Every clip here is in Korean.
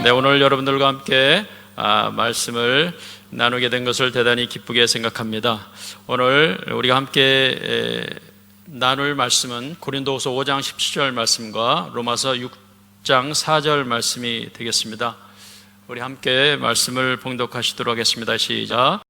네, 오늘 여러분들과 함께 말씀을 나누게 된 것을 대단히 기쁘게 생각합니다. 오늘 우리가 함께 나눌 말씀은 고린도후서 5장 17절 말씀과 로마서 6장 4절 말씀이 되겠습니다. 우리 함께 말씀을 봉독하시도록 하겠습니다. 시작.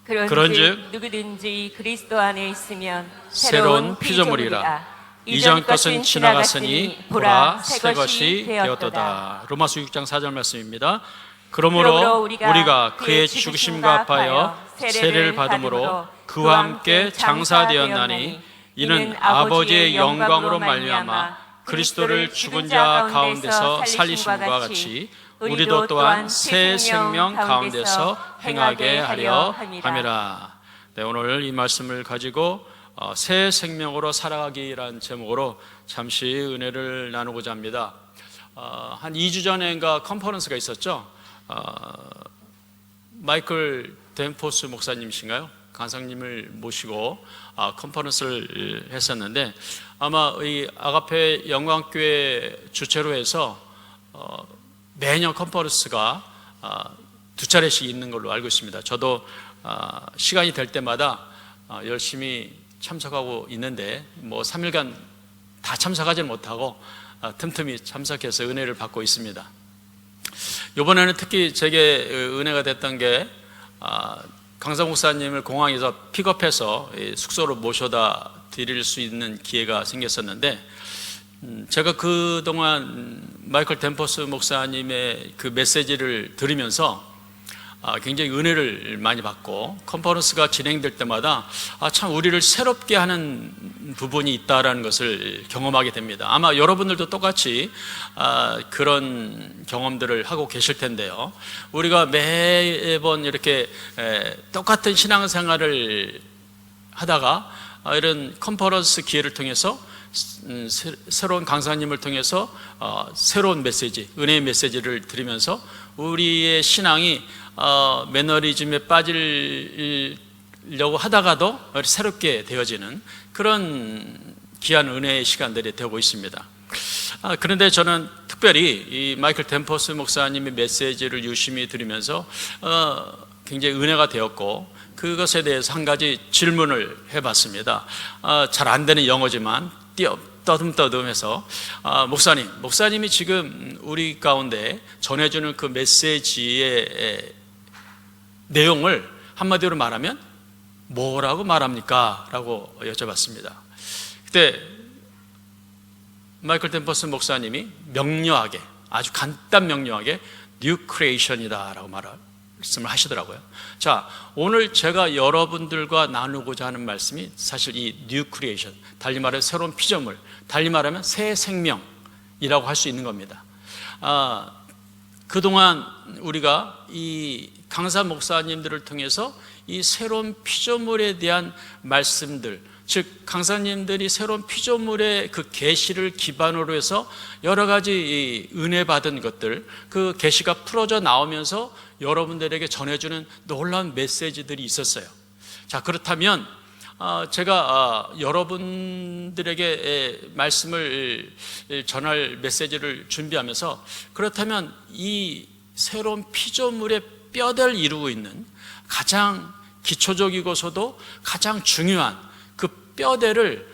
그런즉 누구든지 그리스도 안에 있으면 새로운 피조물이라. 이전 것은 지나갔으니 보라 새 것이 되었도다. 로마서 6장 4절 말씀입니다. 그러므로 우리가 그의 죽으심과 합하여 세례를 받음으로 그와 함께 장사되었나니 이는 아버지의 영광으로 말미암아 그리스도를 죽은 자 가운데서 살리심과 같이 우리도 또한 새 생명 가운데서 행하게 하려 함이라. 네, 오늘 이 말씀을 가지고 새 생명으로 살아가기라는 제목으로 잠시 은혜를 나누고자 합니다. 한 2주 전인가 컨퍼런스가 있었죠. 마이클 댄포스 목사님이신가요? 강사님을 모시고 컨퍼런스를 했었는데, 아마 이 아가페 영광교회 주최로 해서 매년 컨퍼런스가 2차례씩 있는 걸로 알고 있습니다. 저도 시간이 될 때마다 열심히 참석하고 있는데 3일간 다 참석하지 못하고 틈틈이 참석해서 은혜를 받고 있습니다. 이번에는 특히 제게 은혜가 됐던 게 강사 목사님을 공항에서 픽업해서 숙소로 모셔다 드릴 수 있는 기회가 생겼었는데, 제가 그동안 마이클 댄포스 목사님의 그 메시지를 들으면서 굉장히 은혜를 많이 받고, 컨퍼런스가 진행될 때마다 참 우리를 새롭게 하는 부분이 있다라는 것을 경험하게 됩니다. 아마 여러분들도 똑같이 그런 경험들을 하고 계실 텐데요. 우리가 매번 이렇게 똑같은 신앙생활을 하다가 이런 컨퍼런스 기회를 통해서 새로운 강사님을 통해서 새로운 메시지, 은혜의 메시지를 들으면서 우리의 신앙이 매너리즘에 빠지려고 하다가도 새롭게 되어지는 그런 귀한 은혜의 시간들이 되고 있습니다. 그런데 저는 특별히 이 마이클 댄포스 목사님의 메시지를 유심히 들으면서 굉장히 은혜가 되었고, 그것에 대해서 한 가지 질문을 해봤습니다. 잘 안 되는 영어지만 떠듬떠듬해서 목사님이 지금 우리 가운데 전해주는 그 메시지의 내용을 한마디로 말하면 뭐라고 말합니까? 라고 여쭤봤습니다. 그때 마이클 댄포스 목사님이 명료하게, 아주 간단 명료하게 뉴 크리에이션이다 라고 말씀을 하시더라고요. 자, 오늘 제가 여러분들과 나누고자 하는 말씀이 사실 이 뉴 크리에이션, 달리 말하면 새로운 피조물, 달리 말하면 새 생명이라고 할 수 있는 겁니다. 그동안 우리가 이 강사 목사님들을 통해서 이 새로운 피조물에 대한 말씀들, 즉 강사님들이 새로운 피조물의 그 계시를 기반으로 해서 여러 가지 은혜 받은 것들, 그 계시가 풀어져 나오면서 여러분들에게 전해주는 놀라운 메시지들이 있었어요. 자, 그렇다면 제가 여러분들에게 말씀을 전할 메시지를 준비하면서, 그렇다면 이 새로운 피조물의 뼈대를 이루고 있는 가장 기초적이고서도 가장 중요한 그 뼈대를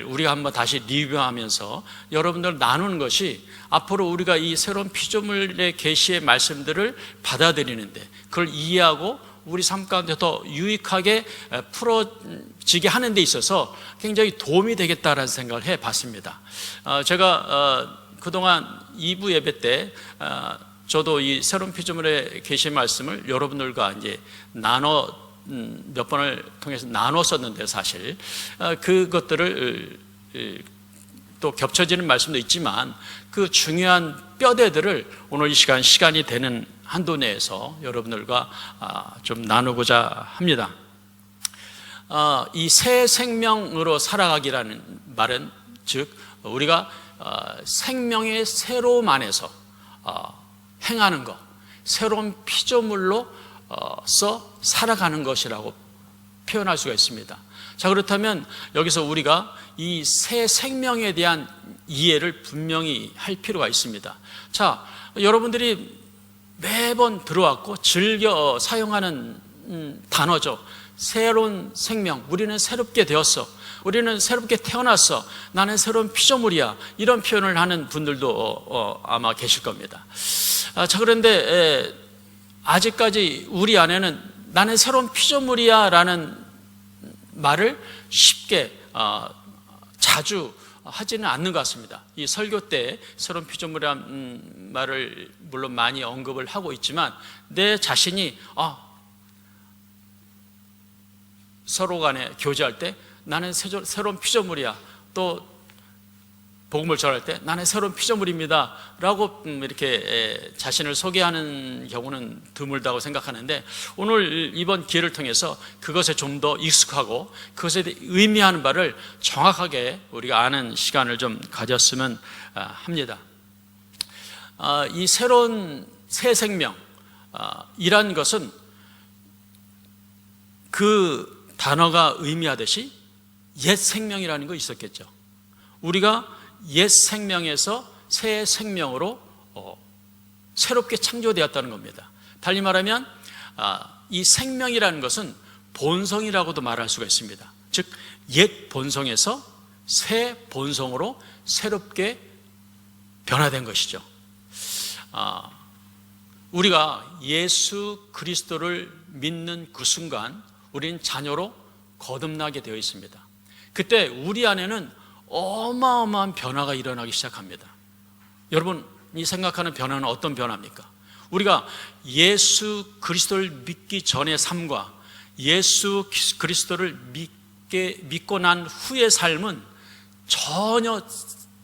우리가 한번 다시 리뷰하면서 여러분들 나누는 것이, 앞으로 우리가 이 새로운 피조물의 계시의 말씀들을 받아들이는데, 그걸 이해하고 우리 삶 가운데 더 유익하게 풀어지게 하는 데 있어서 굉장히 도움이 되겠다라는 생각을 해봤습니다. 제가 그동안 2부 예배 때 저도 이 새로운 피조물의 계시 말씀을 여러분들과 이제 몇 번을 통해서 나눴었는데, 사실 그것들을 또 겹쳐지는 말씀도 있지만 그 중요한 뼈대들을 오늘 이 시간이 되는 한도 내에서 여러분들과 좀 나누고자 합니다. 이 새 생명으로 살아가기라는 말은, 즉 우리가 생명의 새로움 안에서 행하는 것, 새로운 피조물로서 살아가는 것이라고 표현할 수가 있습니다. 자, 그렇다면 여기서 우리가 이 새 생명에 대한 이해를 분명히 할 필요가 있습니다. 자, 여러분들이 매번 들어왔고 즐겨 사용하는 단어죠. 새로운 생명, 우리는 새롭게 되었어, 우리는 새롭게 태어났어, 나는 새로운 피조물이야, 이런 표현을 하는 분들도 아마 계실 겁니다. 자, 그런데 아직까지 우리 안에는 나는 새로운 피조물이야 라는 말을 쉽게 자주 하지는 않는 것 같습니다. 이 설교 때 새로운 피조물이라는 말을 물론 많이 언급을 하고 있지만, 내 자신이 서로 간에 교제할 때 나는 새로운 피조물이야, 또 복음을 전할 때 나는 새로운 피조물입니다 라고 이렇게 자신을 소개하는 경우는 드물다고 생각하는데, 오늘 이번 기회를 통해서 그것에 좀 더 익숙하고 그것에 의미하는 바를 정확하게 우리가 아는 시간을 좀 가졌으면 합니다. 이 새로운 새 생명 이란 것은 그 단어가 의미하듯이 옛 생명이라는 거 있었겠죠. 우리가 옛 생명에서 새 생명으로 새롭게 창조되었다는 겁니다. 달리 말하면 이 생명이라는 것은 본성이라고도 말할 수가 있습니다. 즉 옛 본성에서 새 본성으로 새롭게 변화된 것이죠. 우리가 예수 그리스도를 믿는 그 순간 우리는 자녀로 거듭나게 되어 있습니다. 그때 우리 안에는 어마어마한 변화가 일어나기 시작합니다. 여러분이 생각하는 변화는 어떤 변화입니까? 우리가 예수 그리스도를 믿기 전의 삶과 예수 그리스도를 믿고 난 후의 삶은 전혀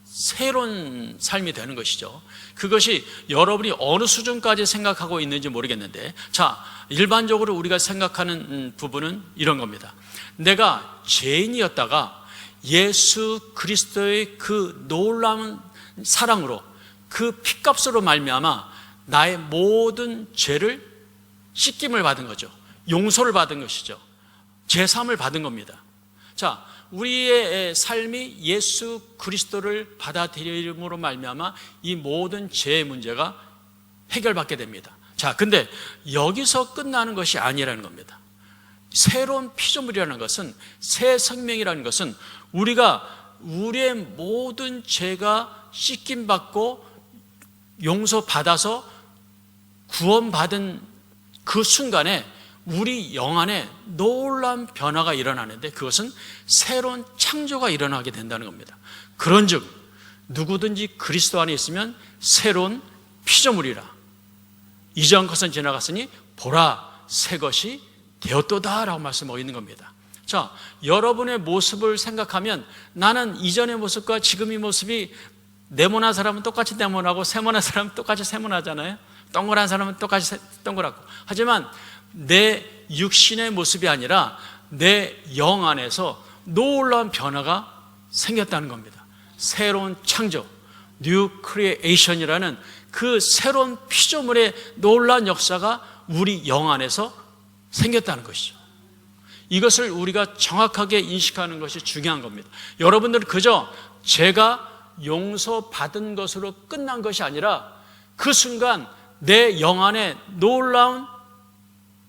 새로운 삶이 되는 것이죠. 그것이 여러분이 어느 수준까지 생각하고 있는지 모르겠는데, 자, 일반적으로 우리가 생각하는 부분은 이런 겁니다. 내가 죄인이었다가 예수 그리스도의 그 놀라운 사랑으로, 그 피값으로 말미암아 나의 모든 죄를 씻김을 받은 거죠. 용서를 받은 것이죠. 제사함을 받은 겁니다. 자, 우리의 삶이 예수 그리스도를 받아들임으로 말미암아 이 모든 죄의 문제가 해결받게 됩니다. 자, 근데 여기서 끝나는 것이 아니라는 겁니다. 새로운 피조물이라는 것은, 새 생명이라는 것은 우리가 우리의 모든 죄가 씻김받고 용서받아서 구원받은 그 순간에 우리 영 안에 놀라운 변화가 일어나는데, 그것은 새로운 창조가 일어나게 된다는 겁니다. 그런즉 누구든지 그리스도 안에 있으면 새로운 피조물이라. 이전 것은 지나갔으니 보라 새 것이 되었도다 라고 말씀하고 있는 겁니다. 자, 여러분의 모습을 생각하면 나는 이전의 모습과 지금의 모습이, 네모난 사람은 똑같이 네모나고 세모난 사람은 똑같이 세모나잖아요. 동그란 사람은 똑같이 동그랗고. 하지만 내 육신의 모습이 아니라 내 영 안에서 놀라운 변화가 생겼다는 겁니다. 새로운 창조, New Creation이라는 그 새로운 피조물의 놀라운 역사가 우리 영 안에서 생겼다는 것이죠. 이것을 우리가 정확하게 인식하는 것이 중요한 겁니다. 여러분들은 그저 죄가 용서받은 것으로 끝난 것이 아니라 그 순간 내 영 안에 놀라운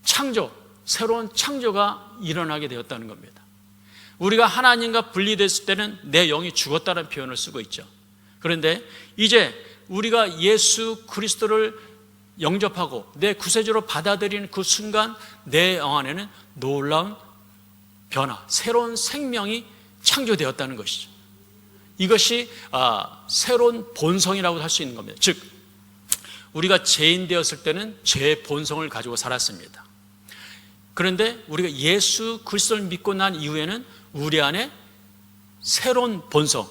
창조, 새로운 창조가 일어나게 되었다는 겁니다. 우리가 하나님과 분리됐을 때는 내 영이 죽었다는 표현을 쓰고 있죠. 그런데 이제 우리가 예수 그리스도를 영접하고 내 구세주로 받아들이는 그 순간 내 영 안에는 놀라운 변화, 새로운 생명이 창조되었다는 것이죠. 이것이 새로운 본성이라고 할 수 있는 겁니다. 즉, 우리가 죄인 되었을 때는 죄의 본성을 가지고 살았습니다. 그런데 우리가 예수 그리스도를 믿고 난 이후에는 우리 안에 새로운 본성,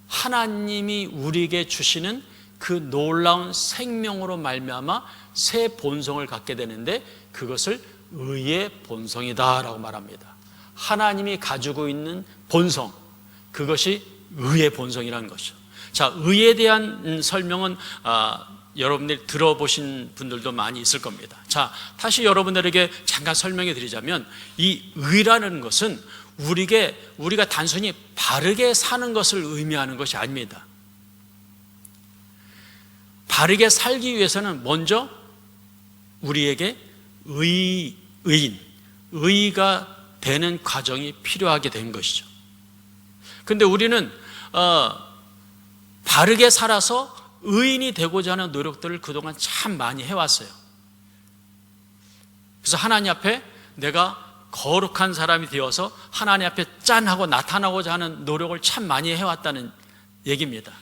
하나님이 우리에게 주시는 그 놀라운 생명으로 말미암아 새 본성을 갖게 되는데, 그것을 의의 본성이다라고 말합니다. 하나님이 가지고 있는 본성, 그것이 의의 본성이라는 것이죠. 자, 의에 대한 설명은 여러분들이 들어보신 분들도 많이 있을 겁니다. 자, 다시 여러분들에게 잠깐 설명해 드리자면, 이 의라는 것은 우리가 단순히 바르게 사는 것을 의미하는 것이 아닙니다. 바르게 살기 위해서는 먼저 우리에게 의의가 되는 과정이 필요하게 된 것이죠. 근데 우리는 바르게 살아서 의인이 되고자 하는 노력들을 그동안 참 많이 해왔어요. 그래서 하나님 앞에 내가 거룩한 사람이 되어서 하나님 앞에 짠 하고 나타나고자 하는 노력을 참 많이 해왔다는 얘기입니다.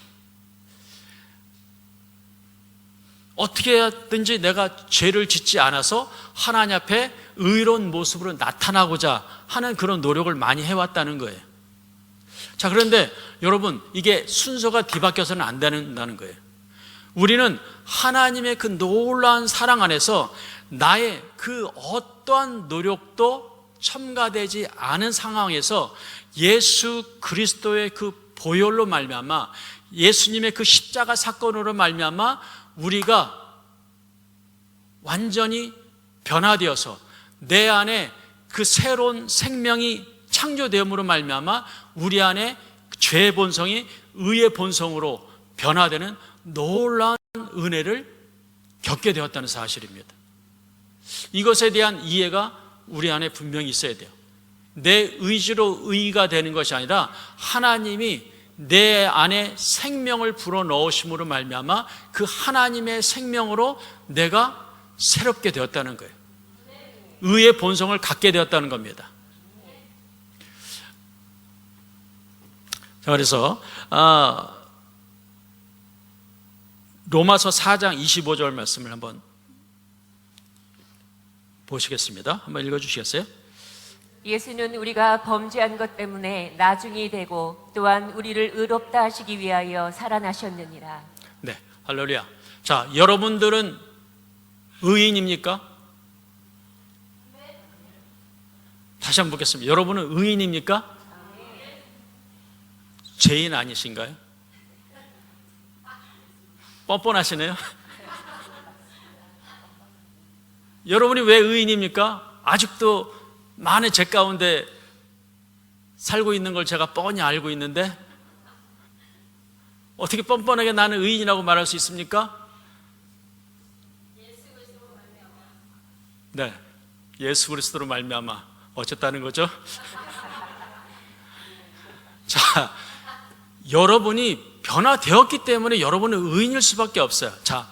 어떻게 하든지 내가 죄를 짓지 않아서 하나님 앞에 의로운 모습으로 나타나고자 하는 그런 노력을 많이 해왔다는 거예요. 자, 그런데 여러분, 이게 순서가 뒤바뀌어서는 안 된다는 거예요. 우리는 하나님의 그 놀라운 사랑 안에서 나의 그 어떠한 노력도 첨가되지 않은 상황에서 예수 그리스도의 그 보혈로 말미암아, 예수님의 그 십자가 사건으로 말미암아 우리가 완전히 변화되어서 내 안에 그 새로운 생명이 창조되음으로 말미암아 우리 안에 죄의 본성이 의의 본성으로 변화되는 놀라운 은혜를 겪게 되었다는 사실입니다. 이것에 대한 이해가 우리 안에 분명히 있어야 돼요. 내 의지로 의의가 되는 것이 아니라 하나님이 내 안에 생명을 불어넣으심으로 말미암아 그 하나님의 생명으로 내가 새롭게 되었다는 거예요. 의의 본성을 갖게 되었다는 겁니다. 자, 그래서 로마서 4장 25절 말씀을 한번 보시겠습니다. 한번 읽어주시겠어요? 예수는 우리가 범죄한 것 때문에 나중이 되고 또한 우리를 의롭다 하시기 위하여 살아나셨느니라. 네, 할렐루야. 자, 여러분들은 의인입니까? 다시 한번 보겠습니다. 여러분은 의인입니까? 죄인 아니신가요? 뻔뻔하시네요. 여러분이 왜 의인입니까? 아직도 많은 죄 가운데 살고 있는 걸 제가 뻔히 알고 있는데 어떻게 뻔뻔하게 나는 의인이라고 말할 수 있습니까? 네, 예수 그리스도로 말미암아 어쨌다는 거죠? 자, 여러분이 변화되었기 때문에 여러분은 의인일 수밖에 없어요. 자,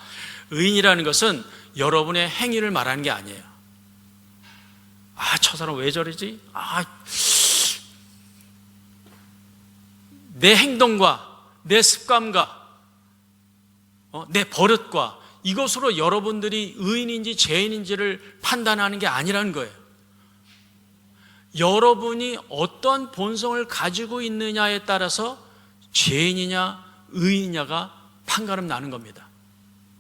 의인이라는 것은 여러분의 행위를 말하는 게 아니에요. 아, 저 사람 왜 저러지? 내 행동과 내 습관과 내 버릇과 이것으로 여러분들이 의인인지 죄인인지를 판단하는 게 아니라는 거예요. 여러분이 어떤 본성을 가지고 있느냐에 따라서 죄인이냐 의인이냐가 판가름 나는 겁니다.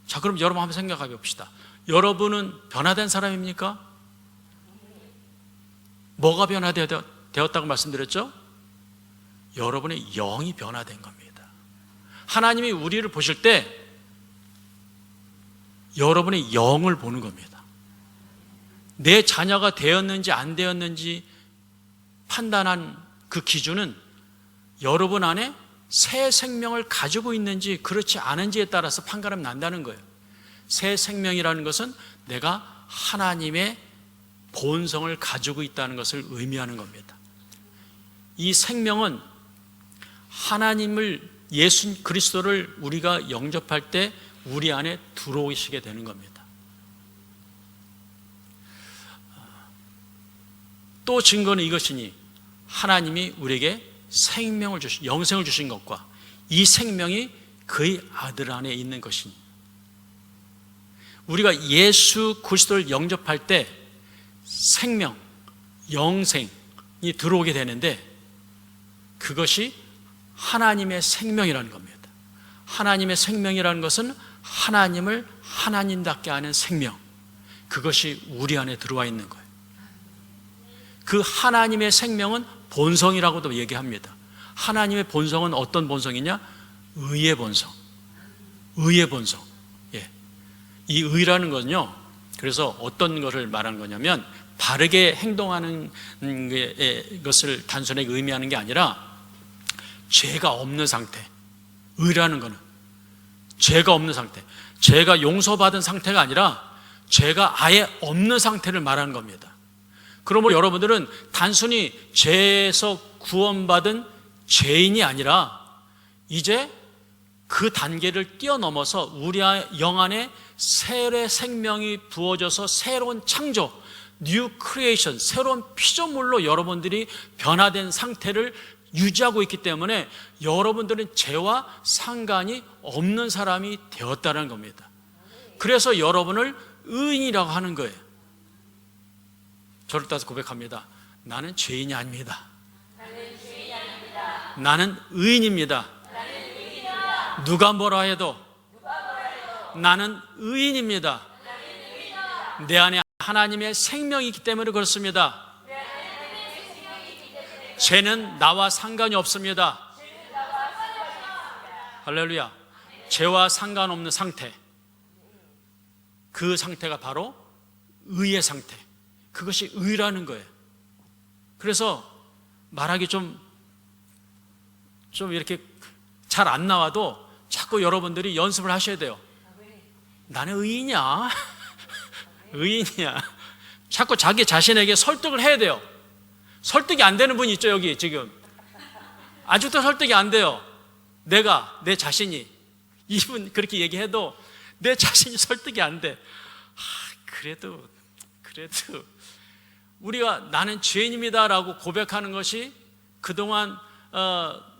자, 그럼 여러분 한번 생각해 봅시다. 여러분은 변화된 사람입니까? 뭐가 변화되었다고 말씀드렸죠? 여러분의 영이 변화된 겁니다. 하나님이 우리를 보실 때 여러분의 영을 보는 겁니다. 내 자녀가 되었는지 안 되었는지 판단한 그 기준은 여러분 안에 새 생명을 가지고 있는지 그렇지 않은지에 따라서 판가름 난다는 거예요. 새 생명이라는 것은 내가 하나님의 본성을 가지고 있다는 것을 의미하는 겁니다. 이 생명은 하나님을, 예수 그리스도를 우리가 영접할 때 우리 안에 들어오시게 되는 겁니다. 또 증거는 이것이니 하나님이 우리에게 생명을 주신, 영생을 주신 것과 이 생명이 그의 아들 안에 있는 것이니 우리가 예수 그리스도를 영접할 때 생명, 영생이 들어오게 되는데 그것이 하나님의 생명이라는 겁니다. 하나님의 생명이라는 것은 하나님을 하나님답게 하는 생명, 그것이 우리 안에 들어와 있는 거예요. 그 하나님의 생명은 본성이라고도 얘기합니다. 하나님의 본성은 어떤 본성이냐? 의의 본성. 의의 본성. 예. 이 의라는 건요, 그래서 어떤 것을 말하는 거냐면 바르게 행동하는 것을 단순하게 의미하는 게 아니라 죄가 없는 상태. 의라는 거는 죄가 없는 상태, 죄가 용서받은 상태가 아니라 죄가 아예 없는 상태를 말하는 겁니다. 그러므로 여러분들은 단순히 죄에서 구원받은 죄인이 아니라 이제 그 단계를 뛰어넘어서 우리 영 안에 새로운 생명이 부어져서 새로운 창조, 뉴 크리에이션, 새로운 피조물로 여러분들이 변화된 상태를 유지하고 있기 때문에 여러분들은 죄와 상관이 없는 사람이 되었다는 겁니다. 그래서 여러분을 의인이라고 하는 거예요. 저를 따라서 고백합니다. 나는 죄인이 아닙니다. 나는 의인입니다. 누가 뭐라 해도 나는 의인입니다. 내 안에 하나님의 생명이 있기 때문에 그렇습니다. 죄는 나와 상관이 없습니다. 할렐루야. 죄와 상관없는 상태, 그 상태가 바로 의의 상태, 그것이 의라는 거예요. 그래서 말하기 좀 이렇게 잘 안 나와도 자꾸 여러분들이 연습을 하셔야 돼요. 나는 의인이야. 의인이야. 자꾸 자기 자신에게 설득을 해야 돼요. 설득이 안 되는 분 있죠, 여기 지금. 아직도 설득이 안 돼요. 내 자신이. 이분 그렇게 얘기해도 내 자신이 설득이 안 돼. 그래도 우리가 나는 죄인입니다라고 고백하는 것이 그동안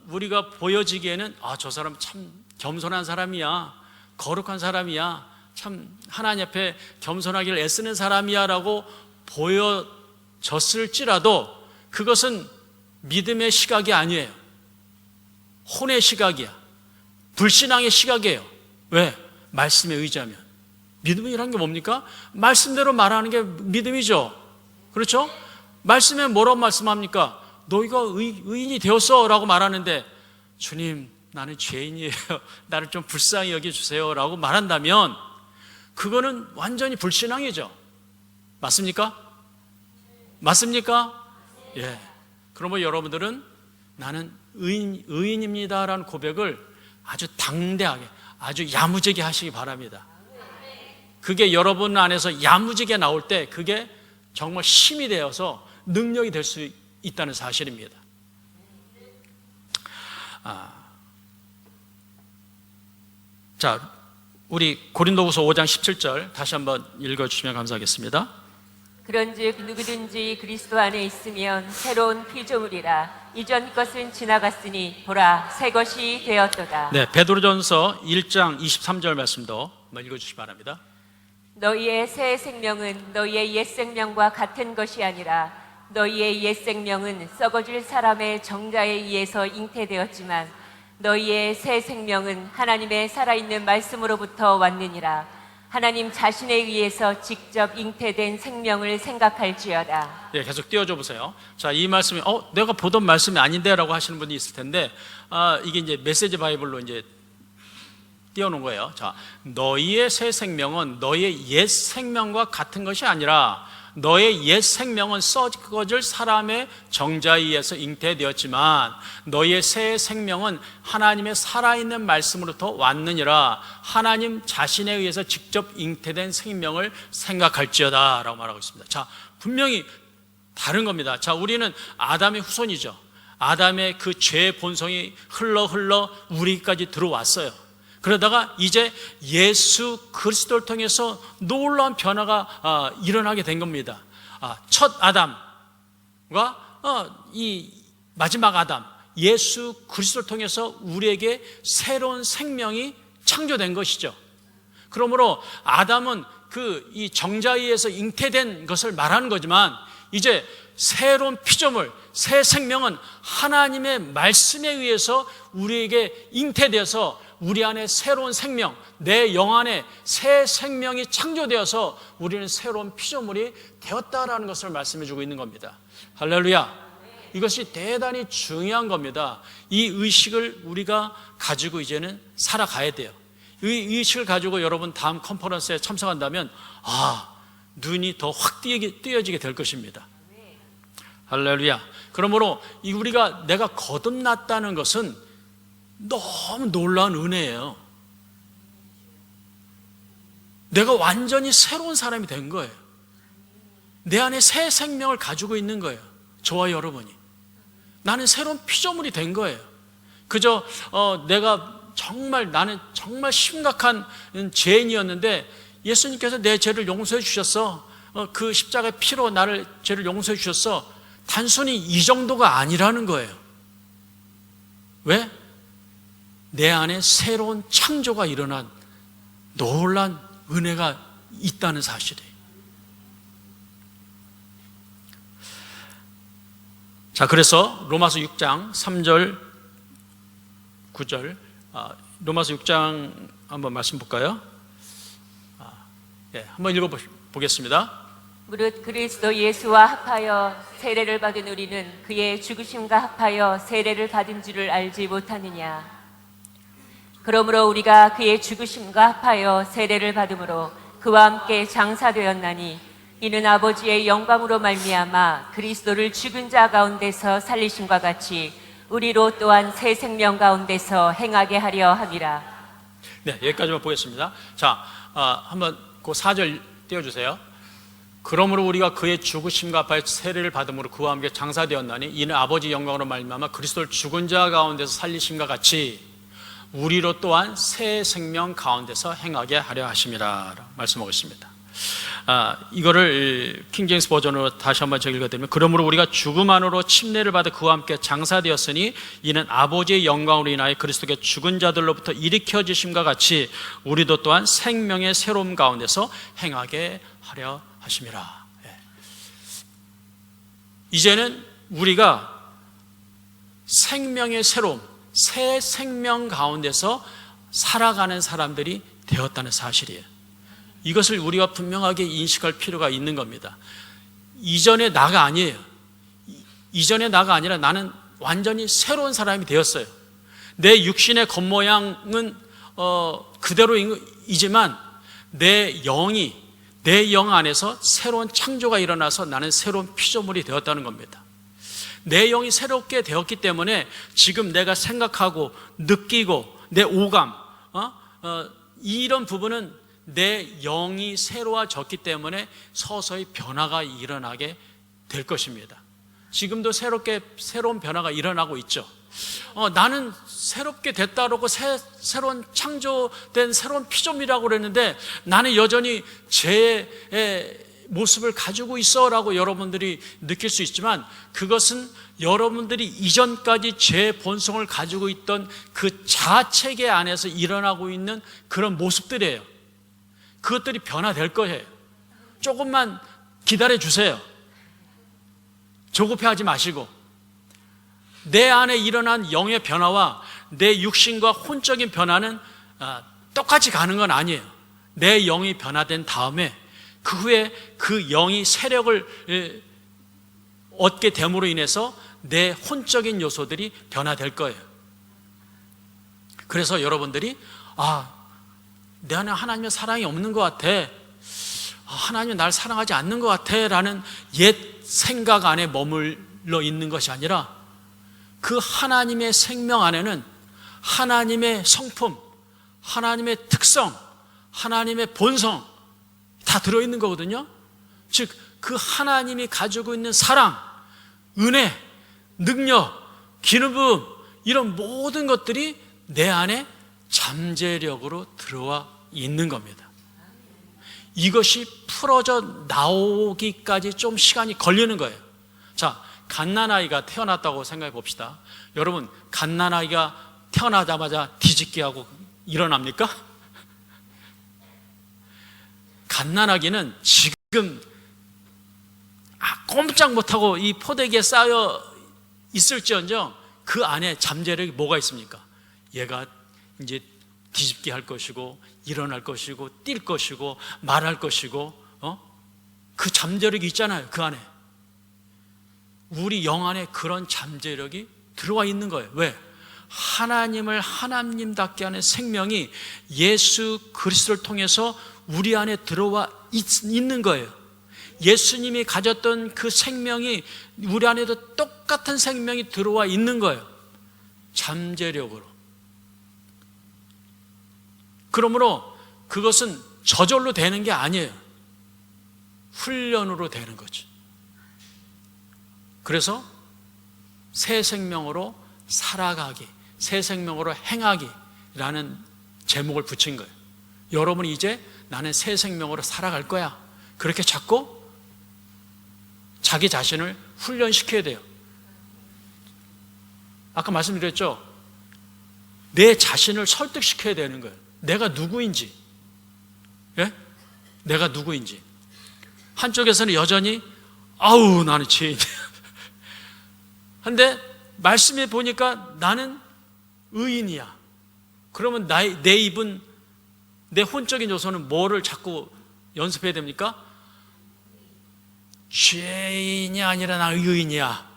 우리가 보여지기에는 저 사람 참 겸손한 사람이야, 거룩한 사람이야, 참 하나님 앞에 겸손하기를 애쓰는 사람이야 라고 보여졌을지라도 그것은 믿음의 시각이 아니에요. 혼의 시각이야. 불신앙의 시각이에요. 왜? 말씀에 의지하면. 믿음이라는 게 뭡니까? 말씀대로 말하는 게 믿음이죠. 그렇죠? 말씀에 뭐라고 말씀합니까? 너희가 의인이 되었어 라고 말하는데, 주님 나는 죄인이에요, 나를 좀 불쌍히 여겨주세요 라고 말한다면 그거는 완전히 불신앙이죠. 맞습니까? 맞습니까? 예. 그러면 여러분들은 나는 의인입니다 라는 고백을 아주 당대하게, 아주 야무지게 하시기 바랍니다. 그게 여러분 안에서 야무지게 나올 때 그게 정말 힘이 되어서 능력이 될 수 있다는 사실입니다. 자, 우리 고린도후서 5장 17절 다시 한번 읽어주시면 감사하겠습니다. 그런즉 누구든지 그리스도 안에 있으면 새로운 피조물이라. 이전 것은 지나갔으니 보라 새 것이 되었도다. 네, 베드로전서 1장 23절 말씀도 한번 읽어주시기 바랍니다. 너희의 새 생명은 너희의 옛 생명과 같은 것이 아니라 너희의 옛 생명은 썩어질 사람의 정자에 의해서 잉태되었지만 너희의 새 생명은 하나님의 살아있는 말씀으로부터 왔느니라. 하나님 자신에 의해서 직접 잉태된 생명을 생각할지어다. 네, 계속 띄워줘 보세요. 자, 이 말씀이 내가 보던 말씀이 아닌데라고 하시는 분이 있을 텐데, 이게 이제 메시지 바이블로 이제 띄워놓은 거예요. 자, 너희의 새 생명은 너희의 옛 생명과 같은 것이 아니라 너의 옛 생명은 썩어질 사람의 정자에 의해서 잉태되었지만 너희의 새 생명은 하나님의 살아있는 말씀으로부터 왔느니라. 하나님 자신에 의해서 직접 잉태된 생명을 생각할지어다 라고 말하고 있습니다. 자, 분명히 다른 겁니다. 자, 우리는 아담의 후손이죠. 아담의 그 죄의 본성이 흘러 우리까지 들어왔어요. 그러다가 이제 예수 그리스도를 통해서 놀라운 변화가 일어나게 된 겁니다. 첫 아담과 이 마지막 아담, 예수 그리스도를 통해서 우리에게 새로운 생명이 창조된 것이죠. 그러므로 아담은 이 정자에 의해서 잉태된 것을 말하는 거지만 이제 새로운 피조물, 새 생명은 하나님의 말씀에 의해서 우리에게 잉태되어서 우리 안에 새로운 생명, 내 영 안에 새 생명이 창조되어서 우리는 새로운 피조물이 되었다라는 것을 말씀해 주고 있는 겁니다. 할렐루야. 이것이 대단히 중요한 겁니다. 이 의식을 우리가 가지고 이제는 살아가야 돼요. 이 의식을 가지고 여러분 다음 컨퍼런스에 참석한다면 눈이 더 확 띄어지게 될 것입니다. 할렐루야. 그러므로 내가 거듭났다는 것은 너무 놀라운 은혜예요. 내가 완전히 새로운 사람이 된 거예요. 내 안에 새 생명을 가지고 있는 거예요. 저와 여러분이. 나는 새로운 피조물이 된 거예요. 그저 나는 정말 심각한 죄인이었는데 예수님께서 내 죄를 용서해 주셨어. 그 십자가의 피로 나를 죄를 용서해 주셨어. 단순히 이 정도가 아니라는 거예요. 왜? 내 안에 새로운 창조가 일어난 놀란 은혜가 있다는 사실이에요. 자, 그래서 로마서 6장 3절 9절 로마서 6장 한번 말씀 볼까요? 한번 읽어보겠습니다. 무릇 그리스도 예수와 합하여 세례를 받은 우리는 그의 죽으심과 합하여 세례를 받은 줄을 알지 못하느냐. 그러므로 우리가 그의 죽으심과 합하여 세례를 받음으로 그와 함께 장사되었나니 이는 아버지의 영광으로 말미암아 그리스도를 죽은 자 가운데서 살리심과 같이 우리로 또한 새 생명 가운데서 행하게 하려 함이라. 네, 여기까지만 보겠습니다. 자, 한번 그 4절 띄워주세요. 그러므로 우리가 그의 죽으심과 합하여 세례를 받음으로 그와 함께 장사되었나니 이는 아버지 영광으로 말미암아 그리스도를 죽은 자 가운데서 살리심과 같이 우리로 또한 새 생명 가운데서 행하게 하려 하심이라 말씀하고 있습니다. 이거를 킹제임스 버전으로 다시 한번 제가 읽어드리면 그러므로 우리가 죽음 안으로 침례를 받아 그와 함께 장사되었으니 이는 아버지의 영광으로 인하여 그리스도께 죽은 자들로부터 일으켜 주심과 같이 우리도 또한 생명의 새로움 가운데서 행하게 하려 하심이라. 이제는 우리가 생명의 새로움, 새 생명 가운데서 살아가는 사람들이 되었다는 사실이에요. 이것을 우리가 분명하게 인식할 필요가 있는 겁니다. 이전의 나가 아니에요. 이전의 나가 아니라 나는 완전히 새로운 사람이 되었어요. 내 육신의 겉모양은 그대로이지만 내 영 안에서 새로운 창조가 일어나서 나는 새로운 피조물이 되었다는 겁니다. 내 영이 새롭게 되었기 때문에 지금 내가 생각하고 느끼고 내 오감 이런 부분은 내 영이 새로워졌기 때문에 서서히 변화가 일어나게 될 것입니다. 지금도 새로운 변화가 일어나고 있죠. 나는 새롭게 됐다라고 새로운 창조된 새로운 피조물이라고 그랬는데 나는 여전히 죄의 모습을 가지고 있어라고 여러분들이 느낄 수 있지만 그것은 여러분들이 이전까지 죄의 본성을 가지고 있던 그 자체계 안에서 일어나고 있는 그런 모습들이에요. 그것들이 변화될 거예요. 조금만 기다려 주세요. 조급해하지 마시고 내 안에 일어난 영의 변화와 내 육신과 혼적인 변화는 똑같이 가는 건 아니에요. 내 영이 변화된 다음에 그 후에 그 영이 세력을 얻게 됨으로 인해서 내 혼적인 요소들이 변화될 거예요. 그래서 여러분들이 내 안에 하나님의 사랑이 없는 것 같아, 하나님이 날 사랑하지 않는 것 같아 라는 옛 생각 안에 머물러 있는 것이 아니라 그 하나님의 생명 안에는 하나님의 성품, 하나님의 특성, 하나님의 본성 다 들어있는 거거든요. 즉 그 하나님이 가지고 있는 사랑, 은혜, 능력, 기름, 이런 모든 것들이 내 안에 잠재력으로 들어와 있는 겁니다. 이것이 풀어져 나오기까지 좀 시간이 걸리는 거예요. 자, 갓난아이가 태어났다고 생각해 봅시다. 여러분, 갓난아이가 태어나자마자 뒤집기 하고 일어납니까? 갓난아기는 지금 꼼짝 못하고 이 포대기에 쌓여 있을지언정 그 안에 잠재력이 뭐가 있습니까? 얘가 이제 뒤집기 할 것이고 일어날 것이고 뛸 것이고 말할 것이고 그 잠재력이 있잖아요. 그 안에 우리 영 안에 그런 잠재력이 들어와 있는 거예요. 왜? 하나님을 하나님답게 하는 생명이 예수 그리스도를 통해서 우리 안에 들어와 있는 거예요. 예수님이 가졌던 그 생명이 우리 안에도 똑같은 생명이 들어와 있는 거예요. 잠재력으로. 그러므로 그것은 저절로 되는 게 아니에요. 훈련으로 되는 거지. 그래서 새 생명으로 살아가기, 새 생명으로 행하기라는 제목을 붙인 거예요. 여러분이 이제 나는 새 생명으로 살아갈 거야. 그렇게 자꾸 자기 자신을 훈련시켜야 돼요. 아까 말씀드렸죠? 내 자신을 설득시켜야 되는 거예요. 내가 누구인지. 예? 내가 누구인지. 한쪽에서는 여전히 아우 나는 죄인이야. 근데 말씀에 보니까 나는 의인이야. 그러면 내 입은, 내 혼적인 요소는 뭐를 자꾸 연습해야 됩니까? 죄인이 아니라 나 의인이야.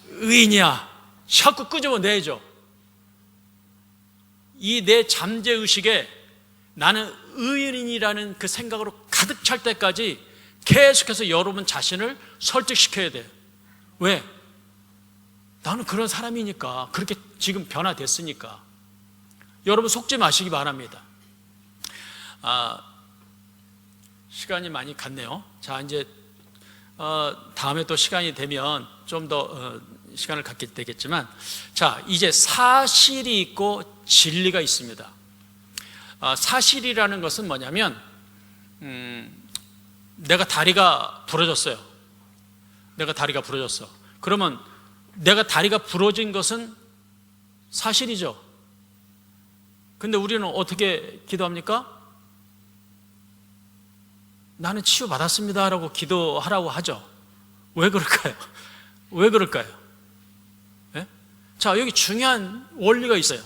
의인이야. 자꾸 끄집어내죠. 이 내 잠재의식에 나는 의인이라는 그 생각으로 가득 찰 때까지 계속해서 여러분 자신을 설득시켜야 돼요. 왜? 나는 그런 사람이니까. 그렇게 지금 변화됐으니까. 여러분 속지 마시기 바랍니다. 시간이 많이 갔네요. 자, 이제 다음에 또 시간이 되면 좀 더 시간을 갖게 되겠지만, 자, 이제 사실이 있고 진리가 있습니다. 사실이라는 것은 뭐냐면, 내가 다리가 부러졌어요. 내가 다리가 부러졌어. 그러면 내가 다리가 부러진 것은 사실이죠. 근데 우리는 어떻게 기도합니까? 나는 치유받았습니다 라고 기도하라고 하죠. 왜 그럴까요? 왜 그럴까요? 네? 자, 여기 중요한 원리가 있어요.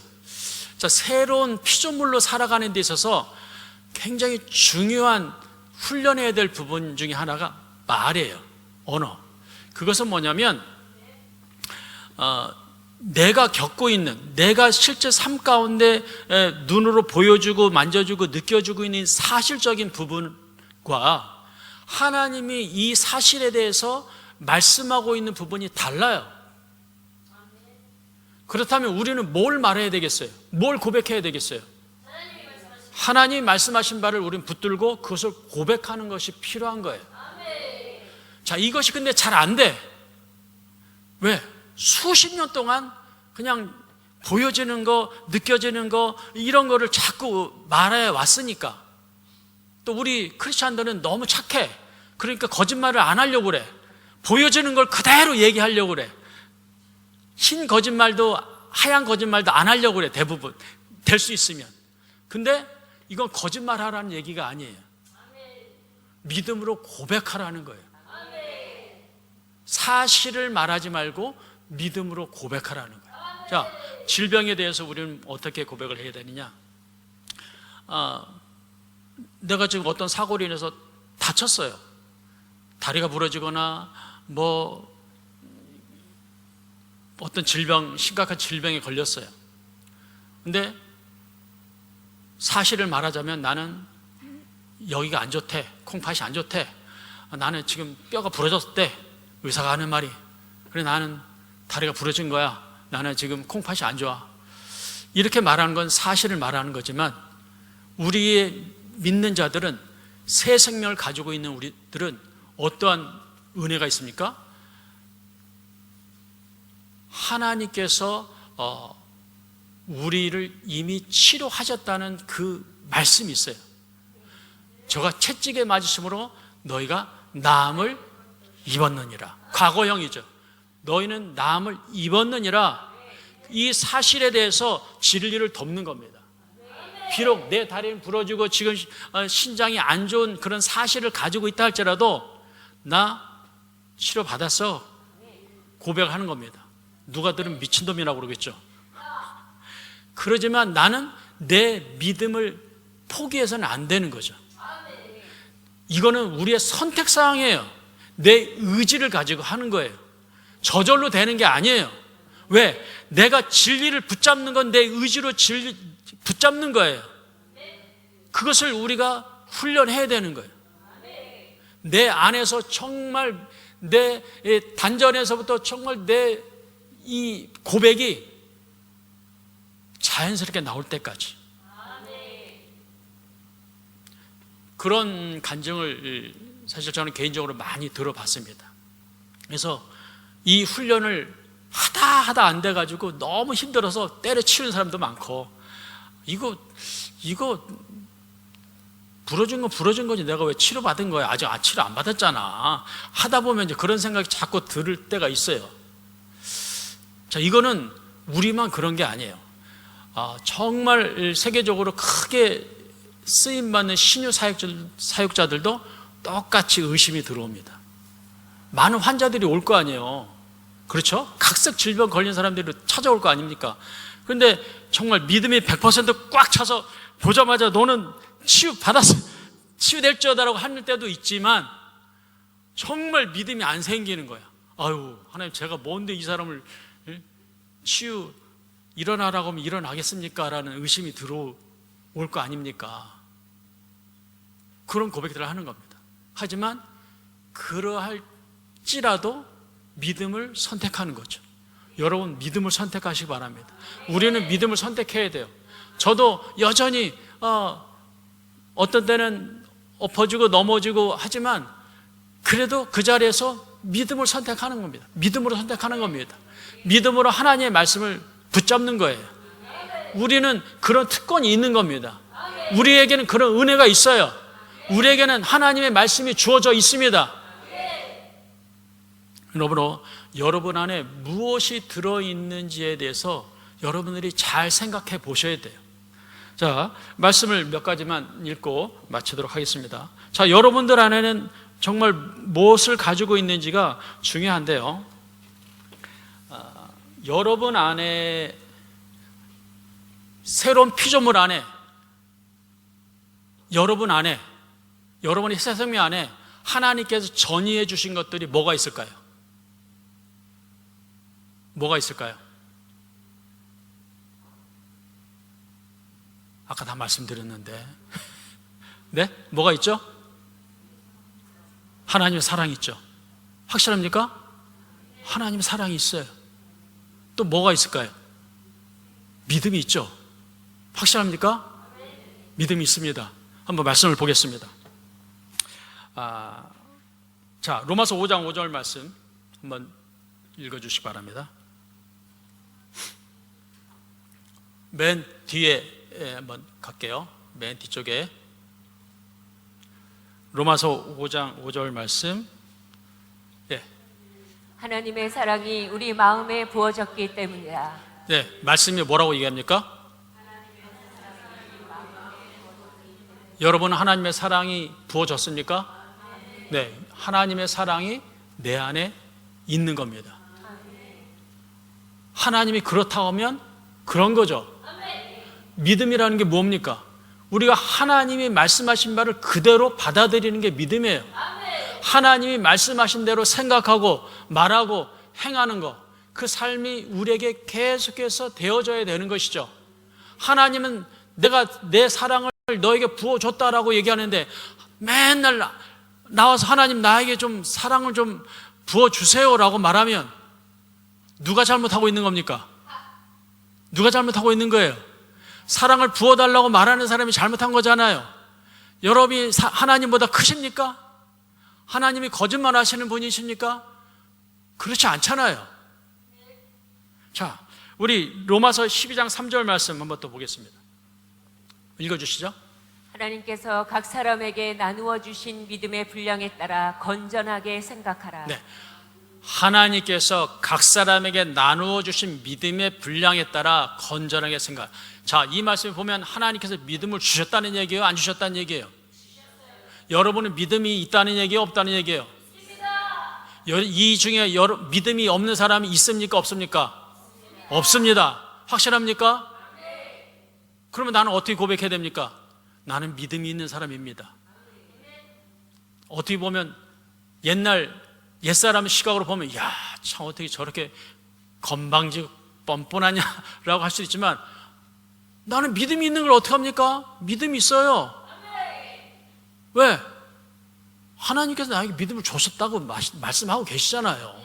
자, 새로운 피조물로 살아가는 데 있어서 굉장히 중요한 훈련해야 될 부분 중에 하나가 말이에요. 언어. 그것은 뭐냐면 내가 겪고 있는, 내가 실제 삶 가운데 눈으로 보여주고 만져주고 느껴주고 있는 사실적인 부분과 하나님이 이 사실에 대해서 말씀하고 있는 부분이 달라요. 그렇다면 우리는 뭘 말해야 되겠어요? 뭘 고백해야 되겠어요? 하나님이 말씀하신 바를 우리는 붙들고 그것을 고백하는 것이 필요한 거예요. 자, 이것이 근데 잘 안 돼. 왜? 수십 년 동안 그냥 보여지는 거, 느껴지는 거, 이런 거를 자꾸 말해 왔으니까. 또 우리 크리스찬들은 너무 착해. 그러니까 거짓말을 안 하려고 그래. 보여지는 걸 그대로 얘기하려고 그래. 흰 거짓말도 하얀 거짓말도 안 하려고 그래. 대부분 될 수 있으면. 근데 이건 거짓말하라는 얘기가 아니에요. 믿음으로 고백하라는 거예요. 사실을 말하지 말고 믿음으로 고백하라는 거예요. 자, 질병에 대해서 우리는 어떻게 고백을 해야 되느냐? 내가 지금 어떤 사고로 인해서 다쳤어요. 다리가 부러지거나 뭐 어떤 질병, 심각한 질병에 걸렸어요. 근데 사실을 말하자면 나는 여기가 안 좋대. 콩팥이 안 좋대. 나는 지금 뼈가 부러졌대. 의사가 하는 말이. 그래, 나는 다리가 부러진 거야. 나는 지금 콩팥이 안 좋아. 이렇게 말하는 건 사실을 말하는 거지만 우리의 믿는 자들은, 새 생명을 가지고 있는 우리들은 어떠한 은혜가 있습니까? 하나님께서 우리를 이미 치료하셨다는 그 말씀이 있어요. 저가 채찍에 맞으심으로 너희가 나음을 입었느니라. 과거형이죠. 너희는 나음을 입었느니라. 이 사실에 대해서 진리를 덮는 겁니다. 비록 내 다리는 부러지고 지금 신장이 안 좋은 그런 사실을 가지고 있다 할지라도 나 치료받았어. 고백하는 겁니다. 누가 들으면 미친놈이라고 그러겠죠. 그러지만 나는 내 믿음을 포기해서는 안 되는 거죠. 이거는 우리의 선택사항이에요. 내 의지를 가지고 하는 거예요. 저절로 되는 게 아니에요. 왜? 내가 진리를 붙잡는 건 내 의지로 붙잡는 거예요. 그것을 우리가 훈련해야 되는 거예요. 내 안에서 정말 내 단전에서부터 정말 내 이 고백이 자연스럽게 나올 때까지. 그런 간증을 사실 저는 개인적으로 많이 들어봤습니다. 그래서 이 훈련을 하다 안 돼가지고 너무 힘들어서 때려치우는 사람도 많고, 이거 부러진 건 부러진 거지 내가 왜 치료받은 거야? 아직 치료 안 받았잖아. 하다 보면 이제 그런 생각이 자꾸 들을 때가 있어요. 자, 이거는 우리만 그런 게 아니에요. 정말 세계적으로 크게 쓰임받는 신유 사역자들도 똑같이 의심이 들어옵니다. 많은 환자들이 올 거 아니에요. 그렇죠? 각색 질병 걸린 사람들이 찾아올 거 아닙니까? 그런데 정말 믿음이 100% 차서 보자마자 너는 치유될지어다라고 하는 때도 있지만, 정말 믿음이 안 생기는 거야. 아유, 하나님, 제가 뭔데 이 사람을 치유 일어나라고 하면 일어나겠습니까? 라는 의심이 들어올 거 아닙니까? 그런 고백들을 하는 겁니다. 하지만 그러할지라도 믿음을 선택하는 거죠. 여러분, 믿음을 선택하시기 바랍니다. 우리는 믿음을 선택해야 돼요. 저도 여전히 어떤 때는 엎어지고 넘어지고 하지만 그래도 그 자리에서 믿음을 선택하는 겁니다. 믿음으로 선택하는 겁니다. 믿음으로 하나님의 말씀을 붙잡는 거예요. 우리는 그런 특권이 있는 겁니다. 우리에게는 그런 은혜가 있어요. 우리에게는 하나님의 말씀이 주어져 있습니다. 여러분 안에 무엇이 들어있는지에 대해서 여러분들이 잘 생각해 보셔야 돼요. 자, 말씀을 몇 가지만 읽고 마치도록 하겠습니다. 자, 여러분들 안에는 정말 무엇을 가지고 있는지가 중요한데요. 여러분 안에, 새로운 피조물 안에, 여러분의 새 생명 안에 하나님께서 전이해 주신 것들이 뭐가 있을까요? 뭐가 있을까요? 아까 다 말씀드렸는데. 네? 뭐가 있죠? 하나님의 사랑이 있죠. 확실합니까? 하나님의 사랑이 있어요. 또 뭐가 있을까요? 믿음이 있죠. 확실합니까? 믿음이 있습니다. 한번 말씀을 보겠습니다. 자, 로마서 5장 5절 말씀 한번 읽어주시기 바랍니다. 맨 뒤에 한번 갈게요. 맨 뒤쪽에 로마서 5장 5절 말씀. 네. 하나님의 사랑이 우리 마음에 부어졌기 때문이다. 네, 말씀이 뭐라고 얘기합니까? 여러분, 하나님의 사랑이 부어졌습니까? 네, 하나님의 사랑이 내 안에 있는 겁니다. 하나님이 그렇다고 하면 그런 거죠. 믿음이라는 게 뭡니까? 우리가 하나님이 말씀하신 바를 그대로 받아들이는 게 믿음이에요. 하나님이 말씀하신 대로 생각하고 말하고 행하는 것, 그 삶이 우리에게 계속해서 되어져야 되는 것이죠. 하나님은 내가 내 사랑을 너에게 부어줬다라고 얘기하는데 맨날 나와서 하나님 나에게 좀 사랑을 좀 부어주세요라고 말하면 누가 잘못하고 있는 겁니까? 누가 잘못하고 있는 거예요? 사랑을 부어달라고 말하는 사람이 잘못한 거잖아요. 여러분이 하나님보다 크십니까? 하나님이 거짓말 하시는 분이십니까? 그렇지 않잖아요. 자, 우리 로마서 12장 3절 말씀 한번 또 보겠습니다. 읽어주시죠. 하나님께서 각 사람에게 나누어 주신 믿음의 분량에 따라 건전하게 생각하라. 네, 하나님께서 각 사람에게 나누어 주신 믿음의 분량에 따라 건전하게 생각. 자, 이 말씀을 보면 하나님께서 믿음을 주셨다는 얘기예요? 안 주셨다는 얘기예요? 여러분은 믿음이 있다는 얘기예요? 없다는 얘기예요? 이 중에 믿음이 없는 사람이 있습니까? 없습니까? 없습니다. 확실합니까? 그러면 나는 어떻게 고백해야 됩니까? 나는 믿음이 있는 사람입니다. 어떻게 보면 옛사람 시각으로 보면 야, 참 어떻게 저렇게 건방지고 뻔뻔하냐라고 할 수도 있지만 나는 믿음이 있는 걸 어떻게 합니까? 믿음이 있어요. 왜? 하나님께서 나에게 믿음을 주셨다고 말씀하고 계시잖아요.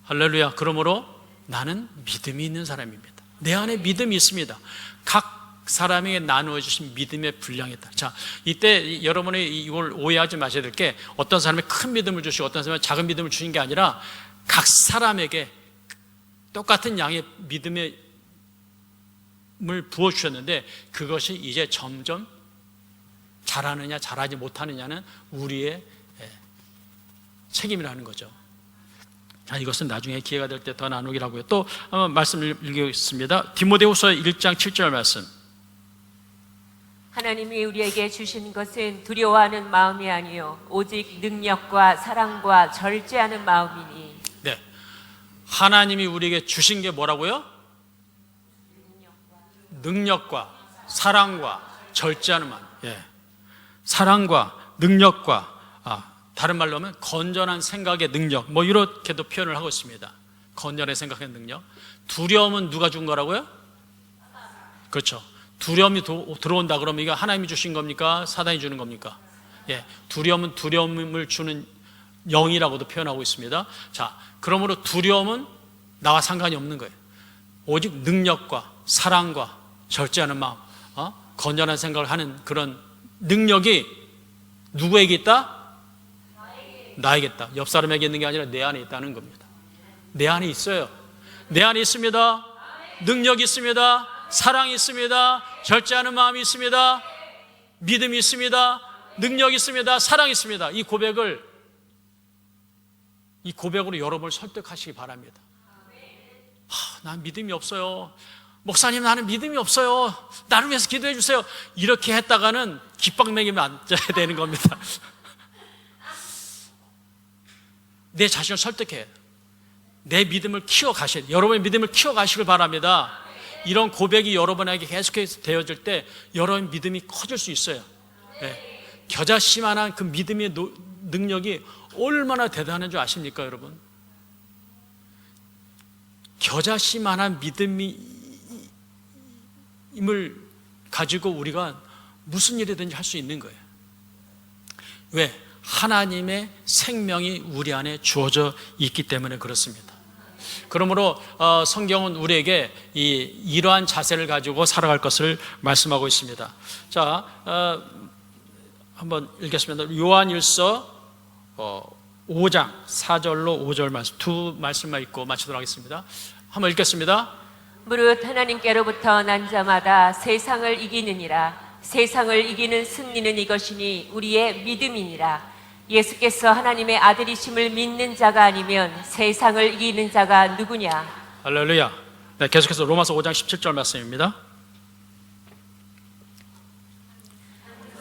할렐루야. 그러므로 나는 믿음이 있는 사람입니다. 내 안에 믿음이 있습니다. 각 사람에게 나누어 주신 믿음의 분량이다. 자, 이때 여러분이 이걸 오해하지 마셔야 될 게 어떤 사람이 큰 믿음을 주시고 어떤 사람이 작은 믿음을 주신 게 아니라 각 사람에게 똑같은 양의 믿음을 부어주셨는데 그것이 이제 점점 잘하느냐 잘하지 못하느냐는 우리의 책임이라는 거죠. 자, 이것은 나중에 기회가 될 때 더 나누기로 하고요. 또 한번 말씀을 읽겠습니다. 디모데후서 1장 7절 말씀. 하나님이 우리에게 주신 것은 두려워하는 마음이 아니요 오직 능력과 사랑과 절제하는 마음이니. 네, 하나님이 우리에게 주신 게 뭐라고요? 능력과 사랑과 절제하는 마음. 예, 사랑과 능력과 다른 말로 하면 건전한 생각의 능력, 뭐 이렇게도 표현을 하고 있습니다. 건전한 생각의 능력. 두려움은 누가 준 거라고요? 그렇죠. 두려움이 들어온다 그러면 이거 하나님이 주신 겁니까? 사단이 주는 겁니까? 예, 두려움은 두려움을 주는 영이라고도 표현하고 있습니다. 자, 그러므로 두려움은 나와 상관이 없는 거예요. 오직 능력과 사랑과 절제하는 마음, 건전한 생각을 하는 그런 능력이 누구에게 있다? 나에게 있다. 옆 사람에게 있는 게 아니라 내 안에 있다는 겁니다. 내 안에 있어요. 내 안에 있습니다. 능력이 있습니다. 사랑이 있습니다. 절제하는 마음이 있습니다. 믿음이 있습니다. 능력이 있습니다. 사랑이 있습니다. 이 고백으로 여러분을 설득하시기 바랍니다. 난 믿음이 없어요. 목사님, 나는 믿음이 없어요. 나를 위해서 기도해 주세요. 이렇게 했다가는 깃방 매기면 안 되는 겁니다. 내 자신을 설득해. 내 믿음을 키워가셔야 돼요. 여러분의 믿음을 키워가시길 바랍니다. 이런 고백이 여러분에게 계속해서 되어질 때 여러분의 믿음이 커질 수 있어요. 네. 겨자씨만한 그 믿음의 능력이 얼마나 대단한 줄 아십니까, 여러분? 겨자씨만한 믿음을 가지고 우리가 무슨 일이든지 할 수 있는 거예요. 왜? 하나님의 생명이 우리 안에 주어져 있기 때문에 그렇습니다. 그러므로 성경은 우리에게 이러한 자세를 가지고 살아갈 것을 말씀하고 있습니다. 자, 한번 읽겠습니다. 요한일서 5장 4절로 5절 말씀, 두 말씀만 읽고 마치도록 하겠습니다. 한번 읽겠습니다. 무릇 하나님께로부터 난 자마다 세상을 이기느니라. 세상을 이기는 승리는 이것이니 우리의 믿음이니라. 예수께서 하나님의 아들이심을 믿는 자가 아니면 세상을 이기는 자가 누구냐? 할렐루야. 네, 계속해서 로마서 5장 17절 말씀입니다.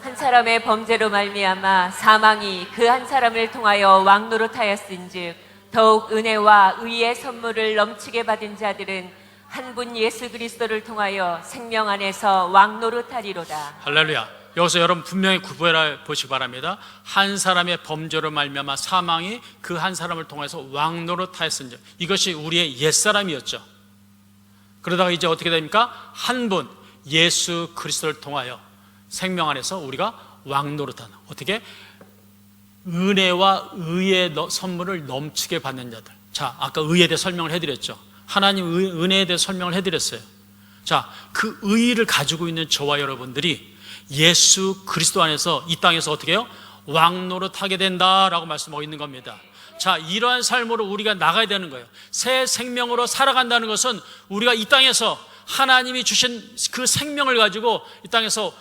한 사람의 범죄로 말미암아 사망이 그 한 사람을 통하여 왕노릇하였은즉 더욱 은혜와 의의 선물을 넘치게 받은 자들은 한 분 예수 그리스도를 통하여 생명 안에서 왕노릇하리로다. 할렐루야. 여기서 여러분 분명히 구별해 보시기 바랍니다. 한 사람의 범죄로 말미암아 사망이 그 한 사람을 통해서 왕노릇하였은즉, 이것이 우리의 옛사람이었죠. 그러다가 이제 어떻게 됩니까? 한 분 예수 그리스도를 통하여 생명 안에서 우리가 왕노릇하는, 어떻게? 은혜와 의의 선물을 넘치게 받는 자들. 자, 아까 의에 대해 설명을 해드렸죠. 하나님 은혜에 대해 설명을 해드렸어요. 자, 그 의의를 가지고 있는 저와 여러분들이 예수 그리스도 안에서 이 땅에서 어떻게 해요? 왕노릇하게 된다라고 말씀하고 있는 겁니다. 자, 이러한 삶으로 우리가 나가야 되는 거예요. 새 생명으로 살아간다는 것은 우리가 이 땅에서 하나님이 주신 그 생명을 가지고 이 땅에서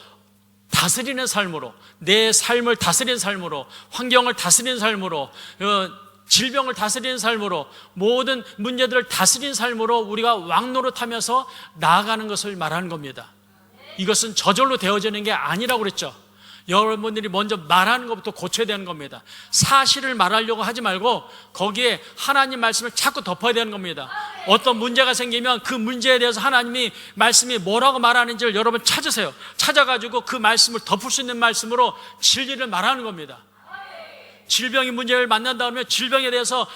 다스리는 삶으로, 내 삶을 다스리는 삶으로, 환경을 다스리는 삶으로, 질병을 다스리는 삶으로, 모든 문제들을 다스리는 삶으로 우리가 왕노릇하면서 나아가는 것을 말하는 겁니다. 이것은 저절로 되어지는 게 아니라고 그랬죠. 여러분들이 먼저 말하는 것부터 고쳐야 되는 겁니다. 사실을 말하려고 하지 말고 거기에 하나님 말씀을 자꾸 덮어야 되는 겁니다. 어떤 문제가 생기면 그 문제에 대해서 하나님이 말씀이 뭐라고 말하는지를 여러분 찾으세요. 찾아가지고 그 말씀을 덮을 수 있는 말씀으로 진리를 말하는 겁니다. 질병이 문제를 만난다 그러면 질병에 대해서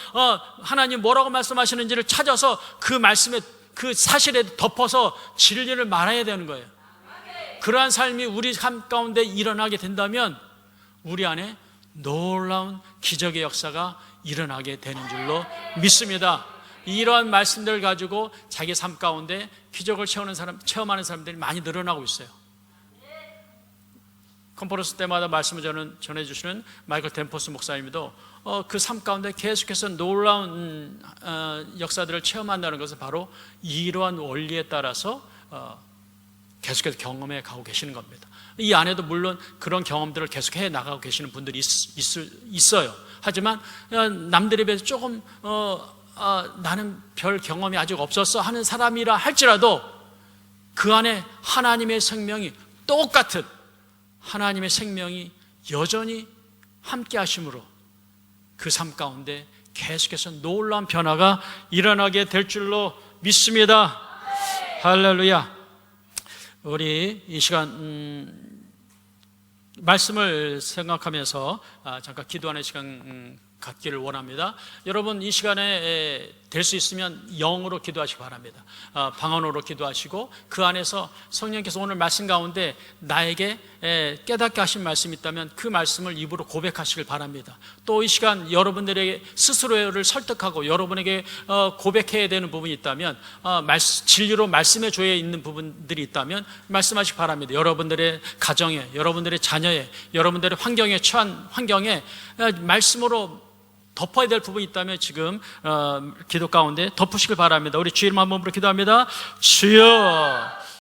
하나님 뭐라고 말씀하시는지를 찾아서 그 말씀에, 그 사실에 덮어서 진리를 말해야 되는 거예요. 그러한 삶이 우리 삶 가운데 일어나게 된다면 우리 안에 놀라운 기적의 역사가 일어나게 되는 줄로 믿습니다. 이러한 말씀들을 가지고 자기 삶 가운데 기적을 체험하는 사람들이 많이 늘어나고 있어요. 컨퍼런스 때마다 말씀을 전해주시는 마이클 댄포스 목사님도 그 삶 가운데 계속해서 놀라운 역사들을 체험한다는 것은 바로 이러한 원리에 따라서 계속해서 경험해 가고 계시는 겁니다. 이 안에도 물론 그런 경험들을 계속해 나가고 계시는 분들이 있어요. 하지만 남들에 비해서 조금 나는 별 경험이 아직 없었어 하는 사람이라 할지라도 그 안에 하나님의 생명이, 똑같은 하나님의 생명이 여전히 함께 하심으로 그 삶 가운데 계속해서 놀라운 변화가 일어나게 될 줄로 믿습니다. 할렐루야. 우리 이 시간 말씀을 생각하면서 잠깐 기도하는 시간 갖기를 원합니다. 여러분, 이 시간에 될 수 있으면 영어로 기도하시기 바랍니다. 방언으로 기도하시고 그 안에서 성령께서 오늘 말씀 가운데 나에게 깨닫게 하신 말씀이 있다면 그 말씀을 입으로 고백하시길 바랍니다. 또 이 시간 여러분들에게 스스로를 설득하고 여러분에게 고백해야 되는 부분이 있다면, 진리로 말씀해 줘야 있는 부분들이 있다면 말씀하시기 바랍니다. 여러분들의 가정에, 여러분들의 자녀에, 여러분들의 환경에 처한 환경에 말씀으로 덮어야 될 부분이 있다면 지금 기도 가운데 덮으시길 바랍니다. 우리 주님 한 번으로 기도합니다. 주여,